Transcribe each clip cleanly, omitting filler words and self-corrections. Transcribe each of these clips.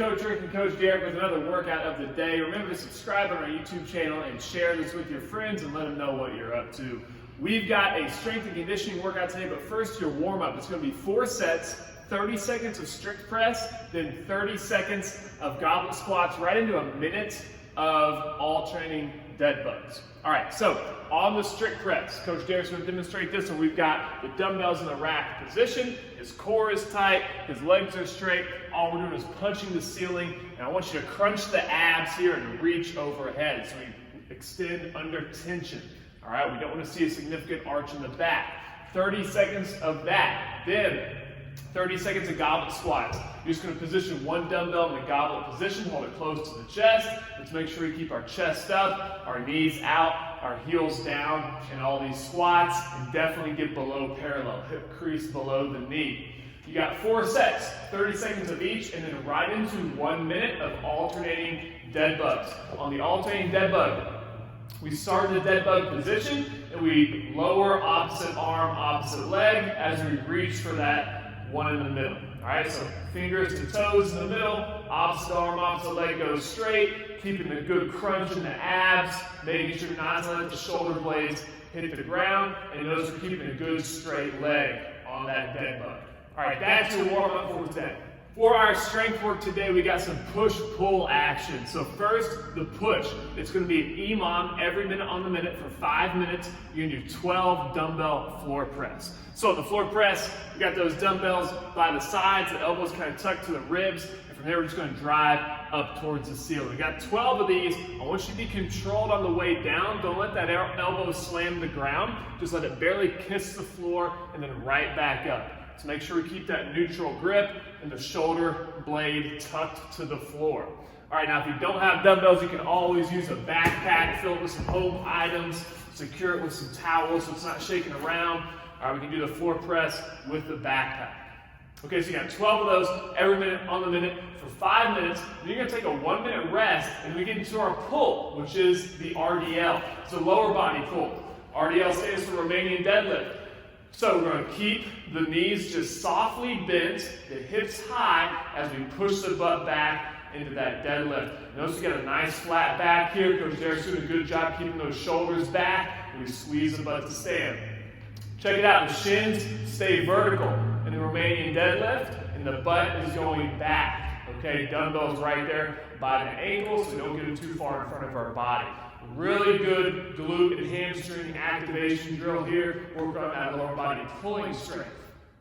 Coach Rick and Coach Derek with another workout of the day. Remember to subscribe on our YouTube channel and share this with your friends and let them know what you're up to. We've got a strength and conditioning workout today, but first your warm-up. It's going to be 4 sets, 30 seconds of strict press, then 30 seconds of goblet squats, right into a minute of all training dead bugs. All right, so on the strict press, Coach Derek's going to demonstrate this, and we've got the dumbbells in the rack position. His core is tight, his legs are straight. All we're doing is punching the ceiling, and I want you to crunch the abs here and reach overhead. So we extend under tension. All right, we don't want to see a significant arch in the back. 30 seconds of that. Then 30 seconds of goblet squats. You're just going to position one dumbbell in the goblet position, hold it close to the chest. Let's make sure we keep our chest up, our knees out, our heels down in all these squats, and definitely get below parallel, hip crease below the knee. You got 4 sets, 30 seconds of each, and then right into 1 minute of alternating dead bugs. On the alternating dead bug, we start in the dead bug position, and we lower opposite arm, opposite leg as we reach for that one in the middle. All right, so fingers to toes in the middle, opposite arm, opposite leg goes straight, keeping a good crunch in the abs, making sure not to let the shoulder blades hit the ground, and notice we're keeping a good straight leg on that dead bug. All right, that's your warm-up for today. For our strength work today, we got some push-pull action. So first, the push. It's going to be an EMOM every minute on the minute for 5 minutes. You're going to do 12 dumbbell floor press. So the floor press, we got those dumbbells by the sides, the elbows kind of tucked to the ribs, and from there we're just going to drive up towards the ceiling. We got 12 of these. I want you to be controlled on the way down. Don't let that elbow slam the ground. Just let it barely kiss the floor and then right back up. So make sure we keep that neutral grip and the shoulder blade tucked to the floor. All right, now if you don't have dumbbells, you can always use a backpack, fill it with some home items, secure it with some towels so it's not shaking around. All right, we can do the floor press with the backpack. Okay, so you got 12 of those every minute on the minute for 5 minutes. Then you're gonna take a 1 minute rest and we get into our pull, which is the RDL. It's a lower body pull. RDL stands for Romanian Deadlift. So we're going to keep the knees just softly bent, the hips high as we push the butt back into that deadlift. Notice we got a nice flat back here. Coach Derek's doing a good job keeping those shoulders back, and we squeeze the butt to stand. Check it out, the shins stay vertical in the Romanian deadlift, and the butt is going back. Okay, dumbbells right there by the ankles, so we don't get them too far in front of our body. Really good glute and hamstring activation drill here. Work on that lower body pulling strength.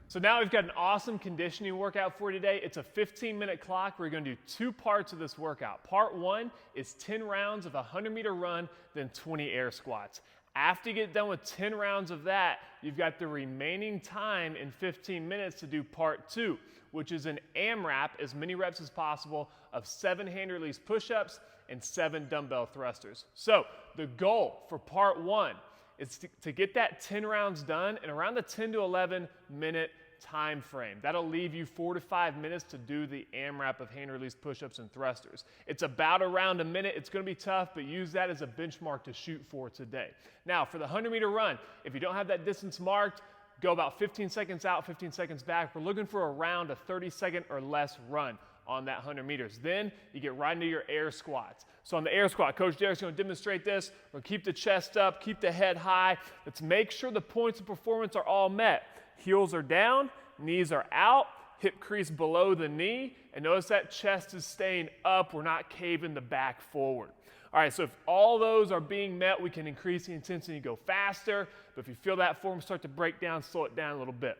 So now we've got an awesome conditioning workout for you today. It's a 15-minute clock. We're going to do 2 parts of this workout. Part 1 is 10 rounds of a 100-meter run, then 20 air squats. After you get done with 10 rounds of that, you've got the remaining time in 15 minutes to do part 2, which is an AMRAP, as many reps as possible, of 7 hand release push-ups and 7 dumbbell thrusters. So the goal for part 1 is to get that 10 rounds done in around the 10 to 11 minute time frame. That'll leave you 4 to 5 minutes to do the AMRAP of hand release push-ups and thrusters. It's about around a minute. It's going to be tough, but use that as a benchmark to shoot for today. Now for the 100-meter run, if you don't have that distance marked, go about 15 seconds out, 15 seconds back. We're looking for around a 30-second or less run on that 100 meters. Then you get right into your air squats. So on the air squat, Coach Derek's going to demonstrate this. We're going to keep the chest up, keep the head high. Let's make sure the points of performance are all met. Heels are down, knees are out, hip crease below the knee, and notice that chest is staying up. We're not caving the back forward. All right, so if all those are being met, we can increase the intensity and go faster. But if you feel that form start to break down, slow it down a little bit.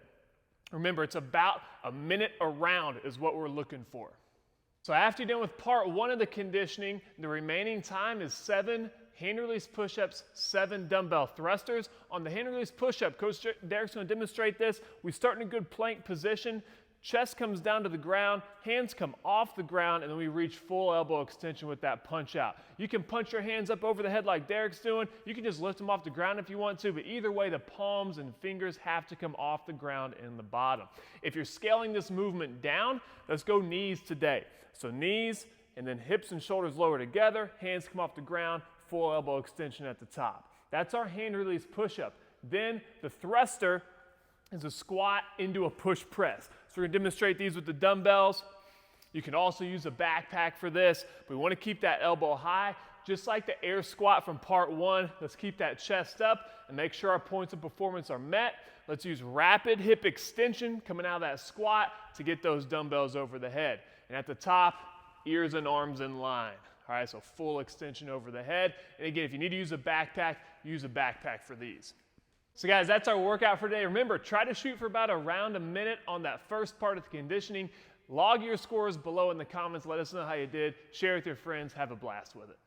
Remember, it's about a minute a round is what we're looking for. So after you're done with part 1 of the conditioning, the remaining time is 7 hand release push-ups, 7 dumbbell thrusters. On the hand release push-up, Coach Derek's going to demonstrate this. We start in a good plank position. Chest comes down to the ground, hands come off the ground, and then we reach full elbow extension with that punch out. You can punch your hands up over the head like Derek's doing. You can just lift them off the ground if you want to, but either way, the palms and fingers have to come off the ground in the bottom. If you're scaling this movement down, let's go knees today. So knees, and then hips and shoulders lower together, hands come off the ground, full elbow extension at the top. That's our hand release push-up. Then the thruster is a squat into a push press. So we're going to demonstrate these with the dumbbells. You can also use a backpack for this. We want to keep that elbow high, just like the air squat from part 1. Let's keep that chest up and make sure our points of performance are met. Let's use rapid hip extension coming out of that squat to get those dumbbells over the head. And at the top, ears and arms in line. All right, so full extension over the head. And again, if you need to use a backpack for these. So guys, that's our workout for today. Remember, try to shoot for about around a minute on that first part of the conditioning. Log your scores below in the comments. Let us know how you did. Share with your friends. Have a blast with it.